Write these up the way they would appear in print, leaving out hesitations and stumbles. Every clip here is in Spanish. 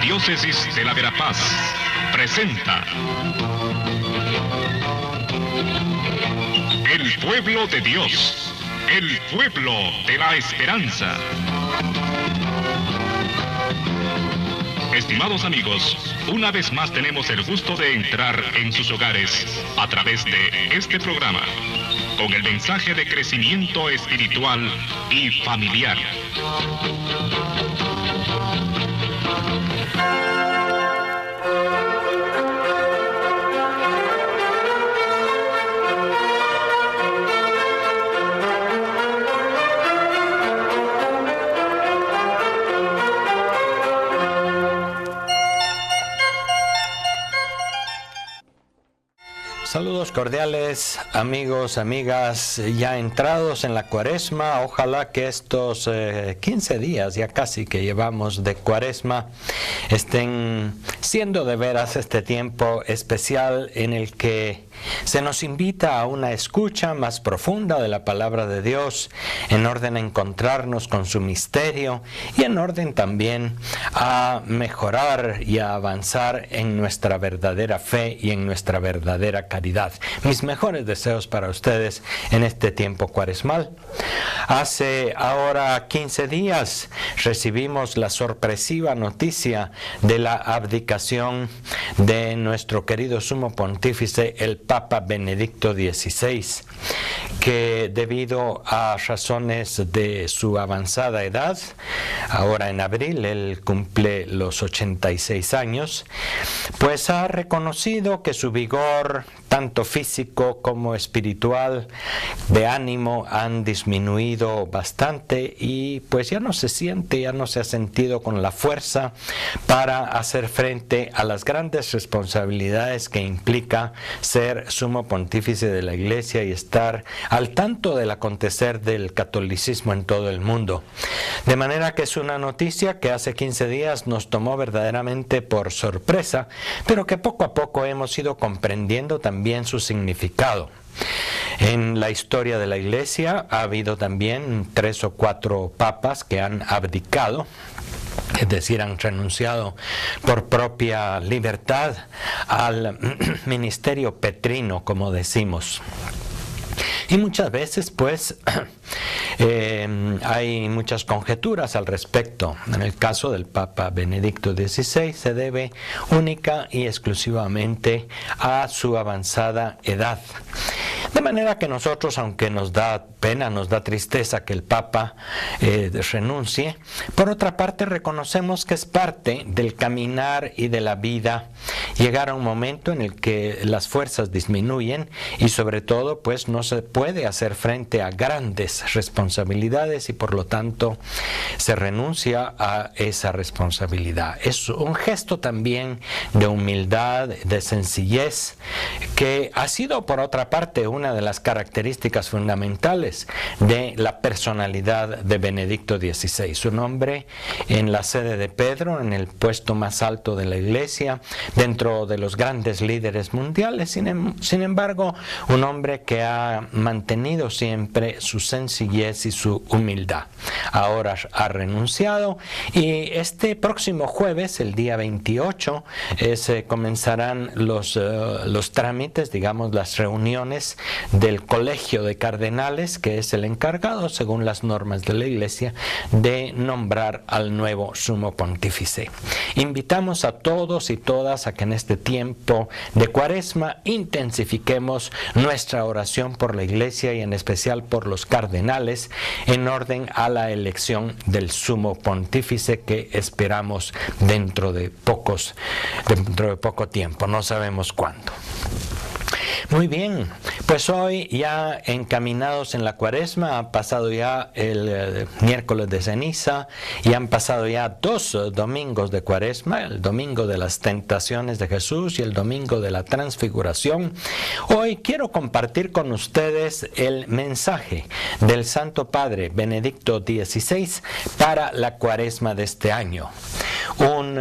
Diócesis de la Verapaz presenta El pueblo de Dios, el pueblo de la esperanza. Estimados amigos, una vez más tenemos el gusto de entrar en sus hogares a través de este programa, con el mensaje de crecimiento espiritual y familiar. Saludos cordiales, amigos, amigas, ya entrados en la Cuaresma. Ojalá que estos 15 días ya casi que llevamos de Cuaresma estén siendo de veras este tiempo especial en el que se nos invita a una escucha más profunda de la palabra de Dios, en orden a encontrarnos con su misterio y en orden también a mejorar y a avanzar en nuestra verdadera fe y en nuestra verdadera caridad. Mis mejores deseos para ustedes en este tiempo cuaresmal. Hace ahora 15 días recibimos la sorpresiva noticia de la abdicación de nuestro querido sumo pontífice, el Papa Benedicto XVI, que debido a razones de su avanzada edad, ahora en abril él cumple los 86 años, pues ha reconocido que su vigor, tanto físico como espiritual, de ánimo, han disminuido bastante y pues ya no se ha sentido con la fuerza para hacer frente a las grandes responsabilidades que implica ser sumo pontífice de la Iglesia y estar al tanto del acontecer del catolicismo en todo el mundo. De manera que es una noticia que hace 15 días nos tomó verdaderamente por sorpresa, pero que poco a poco hemos ido comprendiendo también su significado. En la historia de la Iglesia ha habido también 3 o 4 papas que han abdicado, es decir, han renunciado por propia libertad al ministerio petrino, como decimos. Y muchas veces, pues, hay muchas conjeturas al respecto. En el caso del Papa Benedicto XVI se debe única y exclusivamente a su avanzada edad. De manera que nosotros, aunque nos da pena, nos da tristeza que el Papa renuncie, por otra parte reconocemos que es parte del caminar y de la vida llegar a un momento en el que las fuerzas disminuyen y sobre todo pues no se puede hacer frente a grandes responsabilidades y por lo tanto se renuncia a esa responsabilidad. Es un gesto también de humildad, de sencillez, que ha sido por otra parte una de las características fundamentales de la personalidad de Benedicto XVI. Un hombre en la sede de Pedro, en el puesto más alto de la Iglesia, dentro de los grandes líderes mundiales, sin embargo, un hombre que ha mantenido siempre su sencillez y su humildad. Ahora ha renunciado y este próximo jueves, el día 28, comenzarán los trámites, digamos, las reuniones del Colegio de Cardenales, que es el encargado, según las normas de la Iglesia, de nombrar al nuevo sumo pontífice. Invitamos a todos y todas a que en este tiempo de Cuaresma intensifiquemos nuestra oración por la Iglesia y en especial por los cardenales en orden a la elección del sumo pontífice que esperamos dentro de poco tiempo, no sabemos cuándo. Muy bien, pues hoy ya encaminados en la Cuaresma, ha pasado ya el miércoles de ceniza y han pasado ya 2 domingos de Cuaresma, el domingo de las tentaciones de Jesús y el domingo de la transfiguración. Hoy quiero compartir con ustedes el mensaje del Santo Padre Benedicto XVI para la Cuaresma de este año. un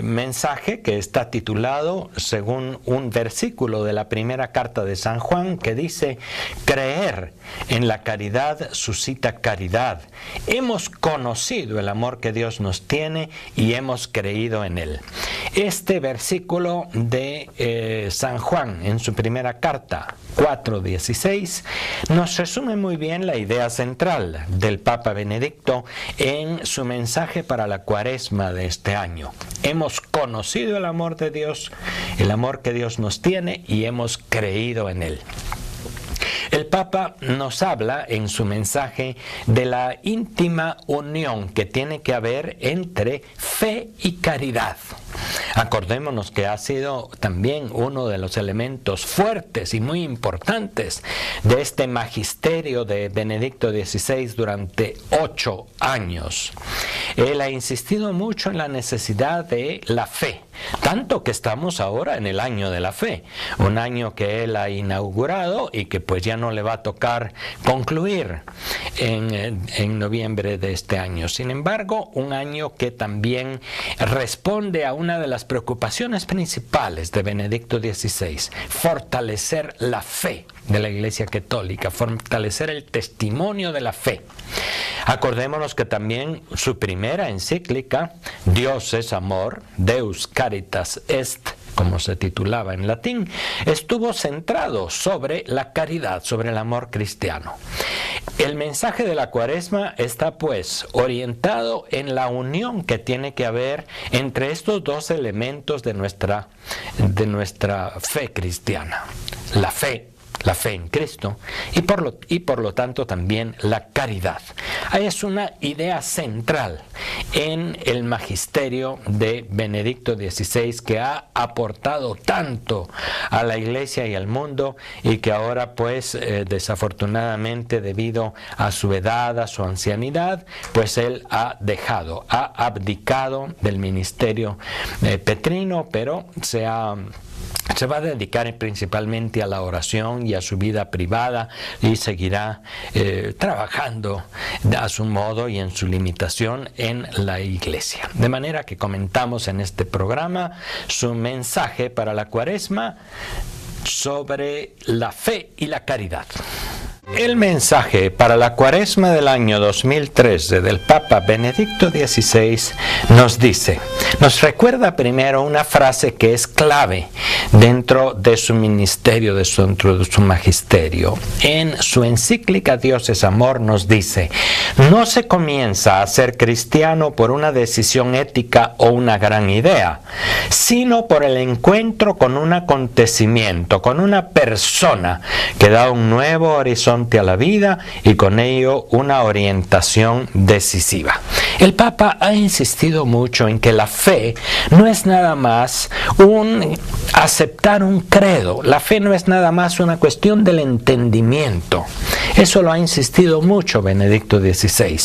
mensaje que está titulado según un versículo de la primera carta de San Juan que dice: creer en la caridad suscita caridad. Hemos conocido el amor que Dios nos tiene y hemos creído en él. Este versículo de San Juan en su primera carta 4:16 nos resume muy bien la idea central del Papa Benedicto en su mensaje para la Cuaresma de este año. Hemos conocido el amor de Dios, el amor que Dios nos tiene, y hemos creído en él. El Papa nos habla en su mensaje de la íntima unión que tiene que haber entre fe y caridad. Acordémonos que ha sido también uno de los elementos fuertes y muy importantes de este magisterio de Benedicto XVI durante 8 años. Él ha insistido mucho en la necesidad de la fe, tanto que estamos ahora en el año de la fe, un año que él ha inaugurado y que pues ya no le va a tocar concluir en noviembre de este año. Sin embargo, un año que también responde a una de las preocupaciones principales de Benedicto XVI: fortalecer la fe de la Iglesia Católica, fortalecer el testimonio de la fe. Acordémonos que también su primera encíclica, Dios es amor, Deus Caritas Est, como se titulaba en latín, estuvo centrado sobre la caridad, sobre el amor cristiano. El mensaje de la Cuaresma está pues orientado en la unión que tiene que haber entre estos dos elementos de nuestra fe cristiana: la fe en Cristo y por lo tanto también la caridad. Es una idea central en el magisterio de Benedicto XVI, que ha aportado tanto a la Iglesia y al mundo, y que ahora pues desafortunadamente, debido a su edad, a su ancianidad, pues él ha abdicado del ministerio petrino, pero se va a dedicar principalmente a la oración y a su vida privada, y seguirá trabajando a su modo y en su limitación en la Iglesia. De manera que comentamos en este programa su mensaje para la Cuaresma sobre la fe y la caridad. El mensaje para la Cuaresma del año 2013 del Papa Benedicto XVI nos recuerda primero una frase que es clave dentro de su ministerio, dentro de su magisterio. En su encíclica Dios es amor nos dice: no se comienza a ser cristiano por una decisión ética o una gran idea, sino por el encuentro con un acontecimiento, con una persona que da un nuevo horizonte a la vida y con ello una orientación decisiva. El Papa ha insistido mucho en que la fe no es nada más aceptar un credo. La fe no es nada más una cuestión del entendimiento. Eso lo ha insistido mucho Benedicto XVI.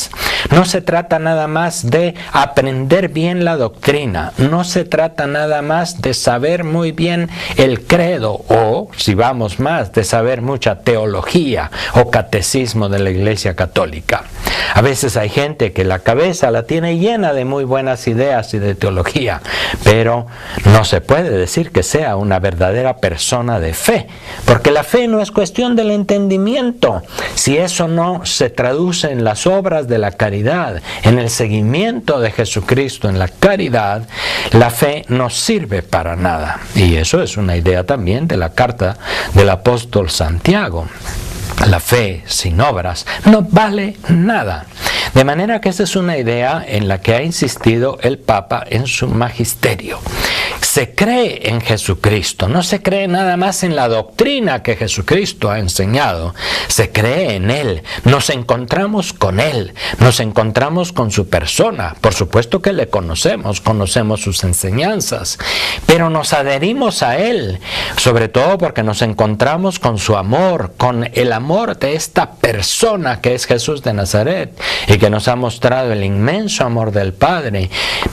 No se trata nada más de aprender bien la doctrina, no se trata nada más de saber muy bien el credo, o, si vamos más, de saber mucha teología o catecismo de la Iglesia Católica. A veces hay gente que la cabeza la tiene llena de muy buenas ideas y de teología, pero no se puede decir que sea una verdadera persona de fe, porque la fe no es cuestión del entendimiento. Si eso no se traduce en las obras de la caridad, en el seguimiento de Jesucristo, en la caridad, la fe no sirve para nada. Y eso es una idea también de la carta del apóstol Santiago. La fe sin obras no vale nada. De manera que esa es una idea en la que ha insistido el Papa en su magisterio. Se cree en Jesucristo, no se cree nada más en la doctrina que Jesucristo ha enseñado, se cree en Él, nos encontramos con Él, nos encontramos con su persona. Por supuesto que le conocemos sus enseñanzas, pero nos adherimos a Él, sobre todo porque nos encontramos con su amor, con el amor de esta persona que es Jesús de Nazaret, y que nos ha mostrado el inmenso amor del Padre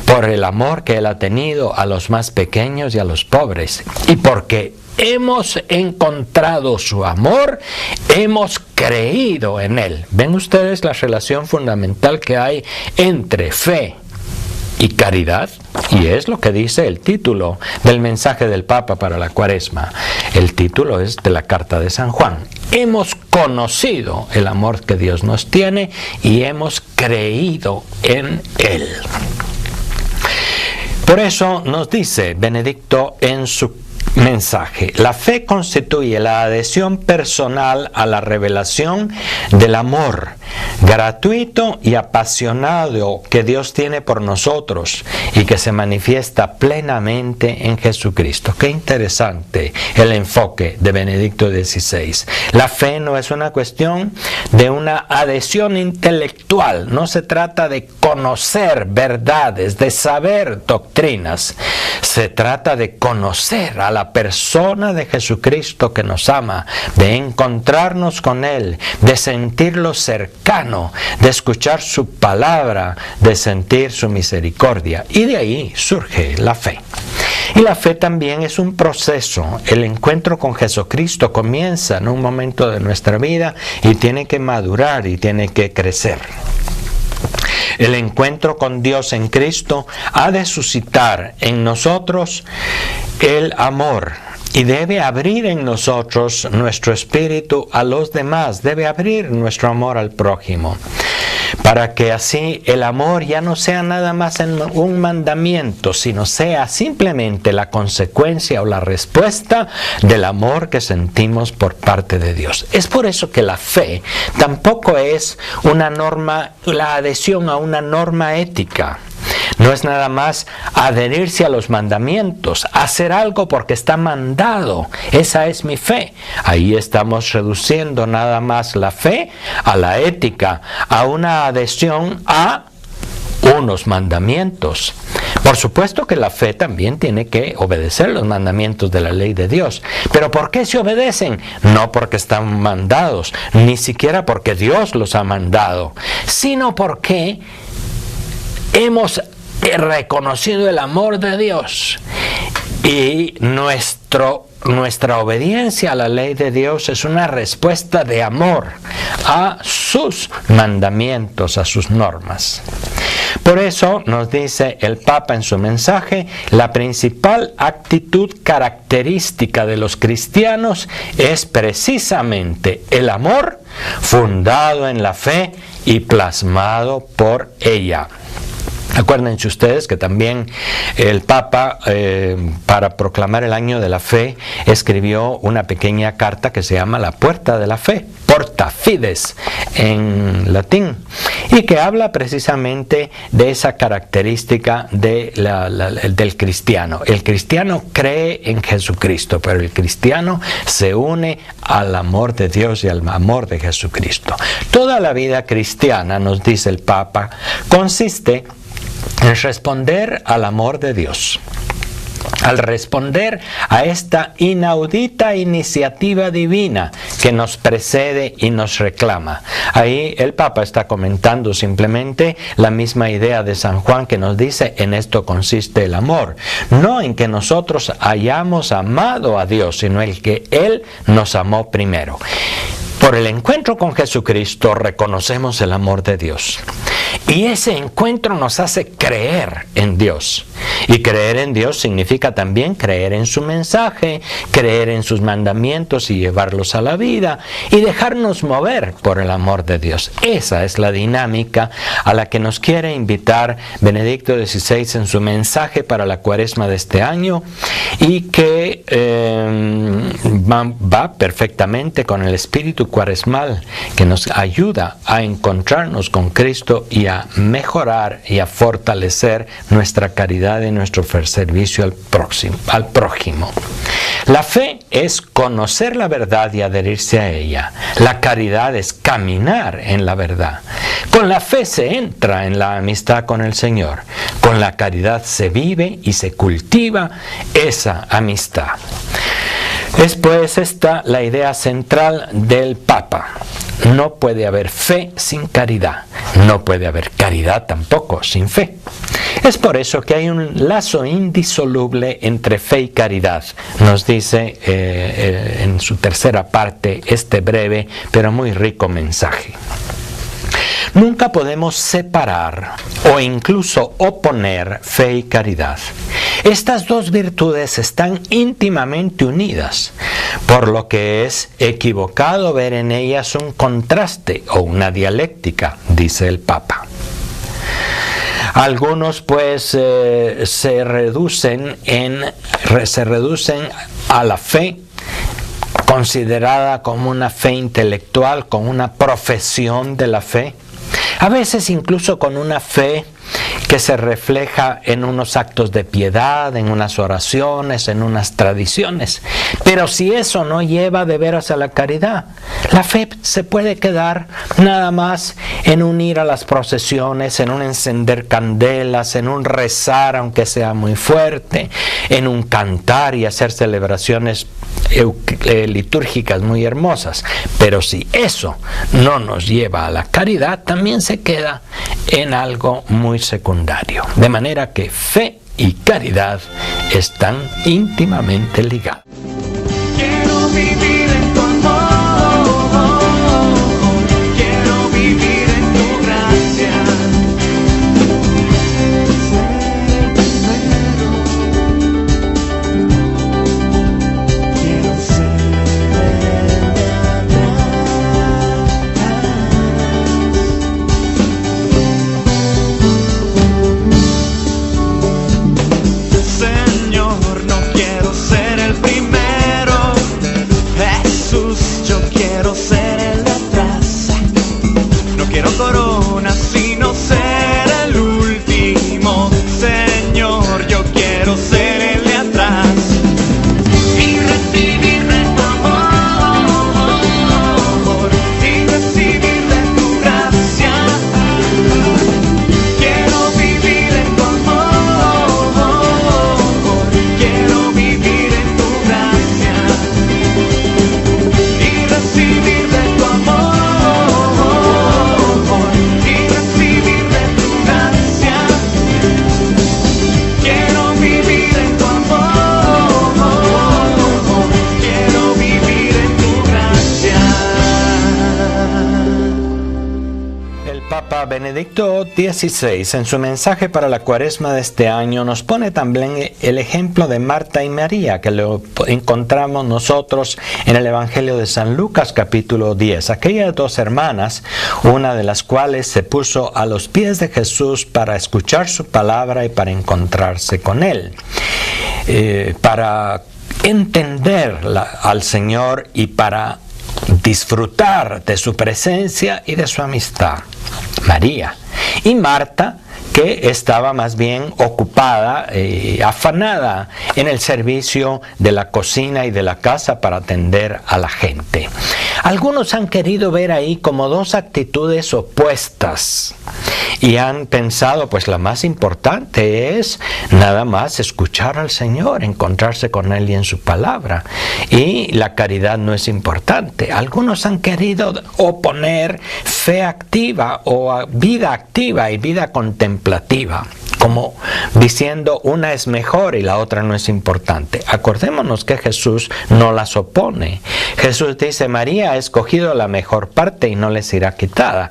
por el amor que Él ha tenido a los más pequeños y a los pobres. Y porque hemos encontrado su amor, hemos creído en Él. ¿Ven ustedes la relación fundamental que hay entre fe y caridad, y es lo que dice el título del mensaje del Papa para la Cuaresma. El título es de la carta de San Juan. Hemos conocido el amor que Dios nos tiene y hemos creído en Él. Por eso nos dice Benedicto en su mensaje: la fe constituye la adhesión personal a la revelación del amor gratuito y apasionado que Dios tiene por nosotros y que se manifiesta plenamente en Jesucristo. Qué interesante el enfoque de Benedicto XVI. La fe no es una cuestión de una adhesión intelectual, no se trata de conocer verdades, de saber doctrinas, se trata de conocer a la persona de Jesucristo que nos ama, de encontrarnos con Él, de sentirlo cercano, de escuchar su palabra, de sentir su misericordia. Y de ahí surge la fe. Y la fe también es un proceso. El encuentro con Jesucristo comienza en un momento de nuestra vida y tiene que madurar y tiene que crecer. El encuentro con Dios en Cristo ha de suscitar en nosotros el amor y debe abrir en nosotros nuestro espíritu a los demás, debe abrir nuestro amor al prójimo, para que así el amor ya no sea nada más un mandamiento, sino sea simplemente la consecuencia o la respuesta del amor que sentimos por parte de Dios. Es por eso que la fe tampoco es una norma, la adhesión a una norma ética. No es nada más adherirse a los mandamientos, hacer algo porque está mandado. Esa es mi fe. Ahí estamos reduciendo nada más la fe a la ética, a una adhesión a unos mandamientos. Por supuesto que la fe también tiene que obedecer los mandamientos de la ley de Dios. ¿Pero por qué se obedecen? No porque están mandados, ni siquiera porque Dios los ha mandado, sino porque hemos reconocido el amor de Dios y nuestra obediencia a la ley de Dios es una respuesta de amor a sus mandamientos, a sus normas. Por eso nos dice el Papa en su mensaje: la principal actitud característica de los cristianos es precisamente el amor fundado en la fe y plasmado por ella. Acuérdense ustedes que también el Papa, para proclamar el año de la fe, escribió una pequeña carta que se llama La Puerta de la Fe, Porta Fides en latín, y que habla precisamente de esa característica del cristiano. El cristiano cree en Jesucristo, pero el cristiano se une al amor de Dios y al amor de Jesucristo. Toda la vida cristiana, nos dice el Papa, consiste en responder al amor de Dios, al responder a esta inaudita iniciativa divina que nos precede y nos reclama. Ahí el Papa está comentando simplemente la misma idea de San Juan, que nos dice: en esto consiste el amor, no en que nosotros hayamos amado a Dios, sino en que Él nos amó primero. Por el encuentro con Jesucristo reconocemos el amor de Dios. Y ese encuentro nos hace creer en Dios. Y creer en Dios significa también creer en su mensaje, creer en sus mandamientos y llevarlos a la vida, y dejarnos mover por el amor de Dios. Esa es la dinámica a la que nos quiere invitar Benedicto XVI en su mensaje para la Cuaresma de este año, y que va perfectamente con el espíritu cuaresmal que nos ayuda a encontrarnos con Cristo y a mejorar y a fortalecer nuestra caridad y nuestro servicio al prójimo. La fe es conocer la verdad y adherirse a ella. La caridad es caminar en la verdad. Con la fe se entra en la amistad con el Señor. Con la caridad se vive y se cultiva esa amistad. Es pues esta la idea central del Papa. No puede haber fe sin caridad. No puede haber caridad tampoco sin fe. Es por eso que hay un lazo indisoluble entre fe y caridad, nos dice en su tercera parte este breve pero muy rico mensaje. Nunca podemos separar o incluso oponer fe y caridad. Estas dos virtudes están íntimamente unidas, por lo que es equivocado ver en ellas un contraste o una dialéctica, dice el Papa. Algunos pues se reducen a la fe considerada como una fe intelectual, como una profesión de la fe, a veces incluso con una fe que se refleja en unos actos de piedad, en unas oraciones, en unas tradiciones. Pero si eso no lleva de veras a la caridad, la fe se puede quedar nada más en un ir a las procesiones, en un encender candelas, en un rezar aunque sea muy fuerte, en un cantar y hacer celebraciones litúrgicas muy hermosas. Pero si eso no nos lleva a la caridad, también se queda en algo muy secundario. De manera que fe y caridad están íntimamente ligadas. Quiero vivir en tu amor, quiero vivir en tu gracia. Quiero ser Señor, no quiero ser el primero. Jesús, yo quiero ser el de atrás. No quiero corona, sino ser el último. Señor, yo quiero ser el de atrás y recibir de tu amor y recibir de tu gracia. Quiero vivir en tu amor, quiero vivir en tu gracia y recibir de tu amor y recibir de tu gracia. Quiero vivir en tu amor, quiero vivir en tu gracia. El Papa Benedicto XVI, en su mensaje para la Cuaresma de este año, nos pone también el ejemplo de Marta y María, que lo encontramos nosotros en el Evangelio de San Lucas, capítulo 10. Aquellas dos hermanas, una de las cuales se puso a los pies de Jesús para escuchar su palabra y para encontrarse con Él, para entender al Señor y para disfrutar de su presencia y de su amistad. María. Y Marta, que estaba más bien ocupada, afanada en el servicio de la cocina y de la casa para atender a la gente. Algunos han querido ver ahí como dos actitudes opuestas y han pensado, pues la más importante es nada más escuchar al Señor, encontrarse con Él y en su palabra, y la caridad no es importante. Algunos han querido oponer fe activa o vida activa y vida contemplativa, como diciendo una es mejor y la otra no es importante. Acordémonos que Jesús no las opone. Jesús dice: María ha escogido la mejor parte y no les será quitada.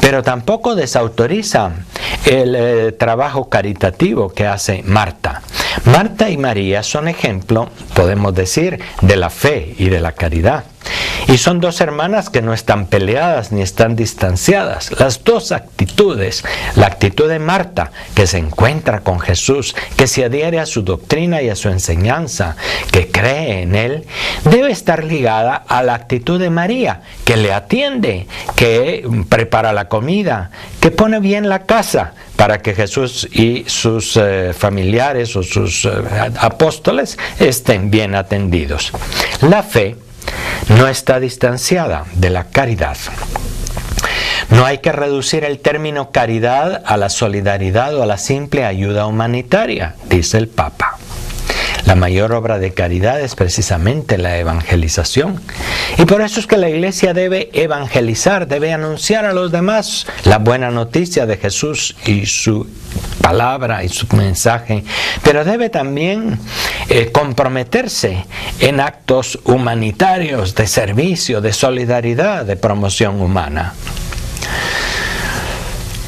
Pero tampoco desautoriza el trabajo caritativo que hace Marta. Marta y María son ejemplo, podemos decir, de la fe y de la caridad. Y son dos hermanas que no están peleadas ni están distanciadas. Las dos actitudes, la actitud de Marta, que se encuentra con Jesús, que se adhiere a su doctrina y a su enseñanza, que cree en Él, debe estar ligada a la actitud de María, que le atiende, que prepara la comida, que pone bien la casa para que Jesús y sus familiares o sus apóstoles estén bien atendidos. La fe no está distanciada de la caridad. No hay que reducir el término caridad a la solidaridad o a la simple ayuda humanitaria, dice el Papa. La mayor obra de caridad es precisamente la evangelización. Y por eso es que la Iglesia debe evangelizar, debe anunciar a los demás la buena noticia de Jesús y su palabra y su mensaje, pero debe también comprometerse en actos humanitarios de servicio, de solidaridad, de promoción humana.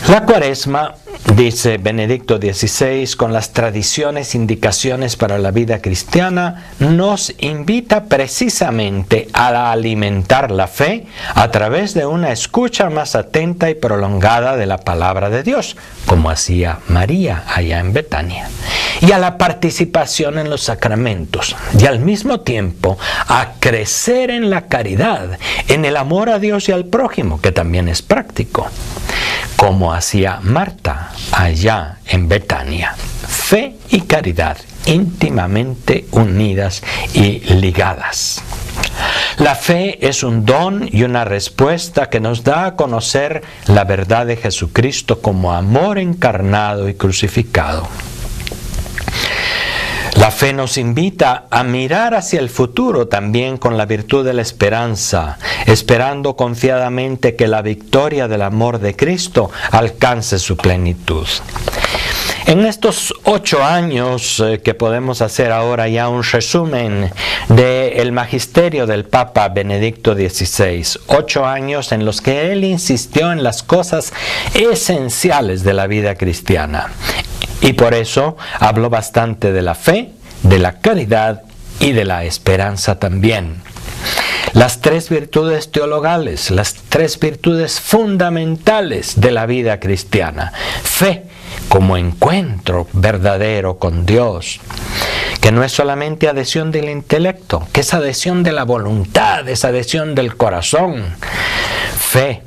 La Cuaresma, dice Benedicto XVI, con las tradiciones, indicaciones para la vida cristiana, nos invita precisamente a alimentar la fe a través de una escucha más atenta y prolongada de la palabra de Dios, como hacía María allá en Betania, y a la participación en los sacramentos, y al mismo tiempo a crecer en la caridad, en el amor a Dios y al prójimo, que también es práctico, como hacía Marta allá en Betania. Fe y caridad íntimamente unidas y ligadas. La fe es un don y una respuesta que nos da a conocer la verdad de Jesucristo como amor encarnado y crucificado. La fe nos invita a mirar hacia el futuro también con la virtud de la esperanza, esperando confiadamente que la victoria del amor de Cristo alcance su plenitud. En estos 8 años que podemos hacer ahora ya un resumen del magisterio del Papa Benedicto XVI, 8 años en los que él insistió en las cosas esenciales de la vida cristiana. Y por eso habló bastante de la fe, de la caridad y de la esperanza también. Las 3 virtudes teologales, las 3 virtudes fundamentales de la vida cristiana. Fe como encuentro verdadero con Dios, que no es solamente adhesión del intelecto, que es adhesión de la voluntad, es adhesión del corazón. Fe.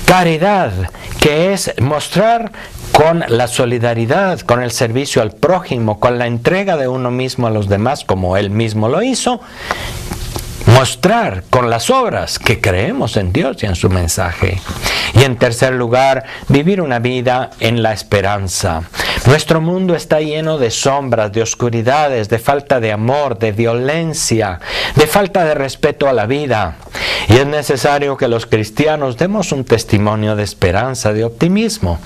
Caridad, que es mostrar con la solidaridad, con el servicio al prójimo, con la entrega de uno mismo a los demás como él mismo lo hizo, mostrar con las obras que creemos en Dios y en su mensaje. Y en tercer lugar, vivir una vida en la esperanza. Nuestro mundo está lleno de sombras, de oscuridades, de falta de amor, de violencia, de falta de respeto a la vida. Y es necesario que los cristianos demos un testimonio de esperanza, de optimismo.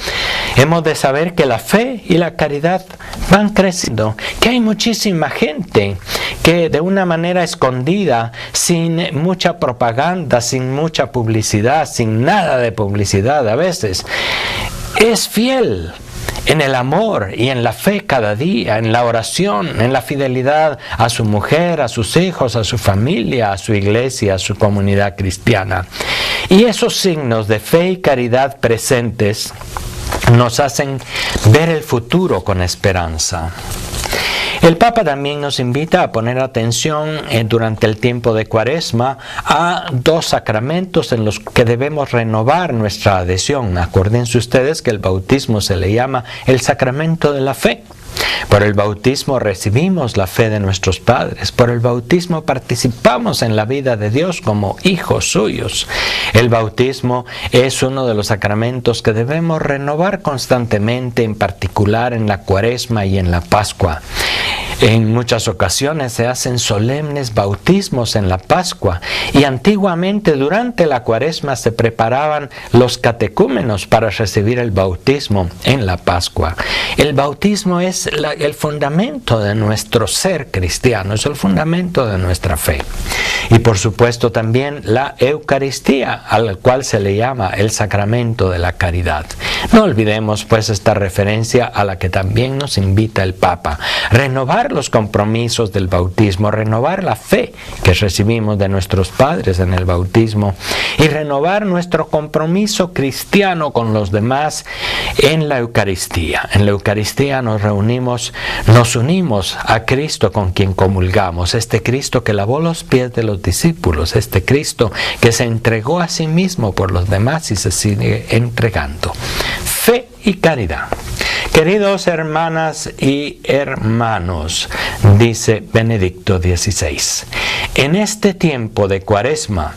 Hemos de saber que la fe y la caridad van creciendo, que hay muchísima gente que de una manera escondida, sin mucha propaganda, sin mucha publicidad, sin nada de publicidad a veces, es fiel en el amor y en la fe cada día, en la oración, en la fidelidad a su mujer, a sus hijos, a su familia, a su iglesia, a su comunidad cristiana. Y esos signos de fe y caridad presentes nos hacen ver el futuro con esperanza. El Papa también nos invita a poner atención durante el tiempo de Cuaresma a 2 sacramentos en los que debemos renovar nuestra adhesión. Acuérdense ustedes que el bautismo se le llama el sacramento de la fe. Por el bautismo recibimos la fe de nuestros padres. Por el bautismo participamos en la vida de Dios como hijos suyos. El bautismo es uno de los sacramentos que debemos renovar constantemente, en particular en la Cuaresma y en la Pascua. En muchas ocasiones se hacen solemnes bautismos en la Pascua, y antiguamente durante la Cuaresma se preparaban los catecúmenos para recibir el bautismo en la Pascua. El bautismo es el fundamento de nuestro ser cristiano, es el fundamento de nuestra fe. Y por supuesto también la Eucaristía, al cual se le llama el sacramento de la caridad. No olvidemos pues esta referencia a la que también nos invita el Papa: renovar los compromisos del bautismo, renovar la fe que recibimos de nuestros padres en el bautismo, y renovar nuestro compromiso cristiano con los demás en la Eucaristía. En la Eucaristía nos unimos a Cristo con quien comulgamos, este Cristo que lavó los pies de los discípulos, este Cristo que se entregó a sí mismo por los demás y se sigue entregando. Fe y caridad. Queridos hermanas y hermanos, dice Benedicto XVI, en este tiempo de Cuaresma,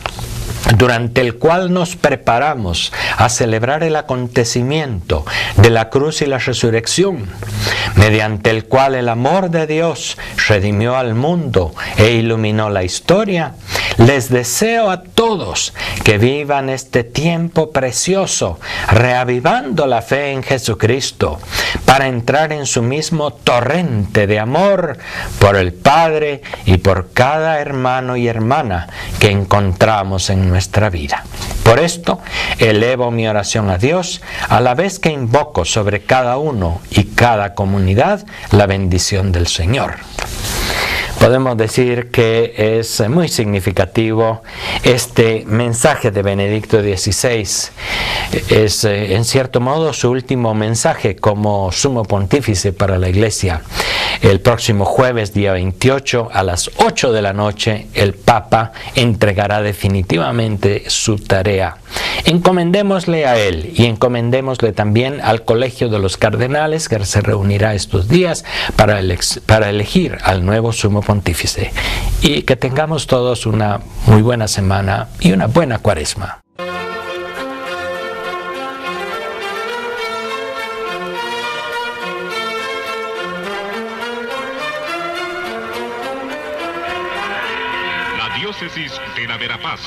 durante el cual nos preparamos a celebrar el acontecimiento de la cruz y la resurrección, mediante el cual el amor de Dios redimió al mundo e iluminó la historia, Les deseo a todos que vivan este tiempo precioso, reavivando la fe en Jesucristo, para entrar en su mismo torrente de amor por el Padre y por cada hermano y hermana que encontramos en nuestra vida. Por esto, elevo mi oración a Dios, a la vez que invoco sobre cada uno y cada comunidad la bendición del Señor. Podemos decir que es muy significativo este mensaje de Benedicto XVI. Es, en cierto modo, su último mensaje como sumo pontífice para la Iglesia. El próximo jueves, día 28, a las 8 de la noche, el Papa entregará definitivamente su tarea. Encomendémosle a él y encomendémosle también al Colegio de los Cardenales, que se reunirá estos días para elegir al nuevo sumo pontífice. Y que tengamos todos una muy buena semana y una buena Cuaresma. La Diócesis de la Verapaz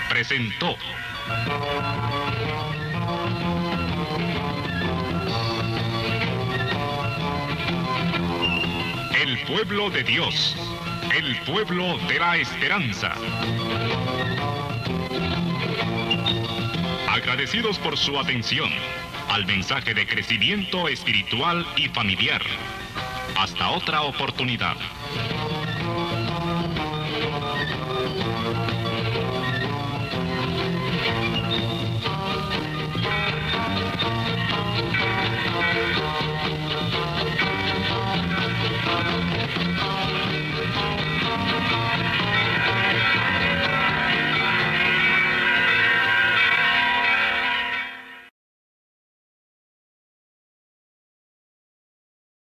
presentó El pueblo de Dios, el pueblo de la esperanza. Agradecidos por su atención al mensaje de crecimiento espiritual y familiar. Hasta otra oportunidad.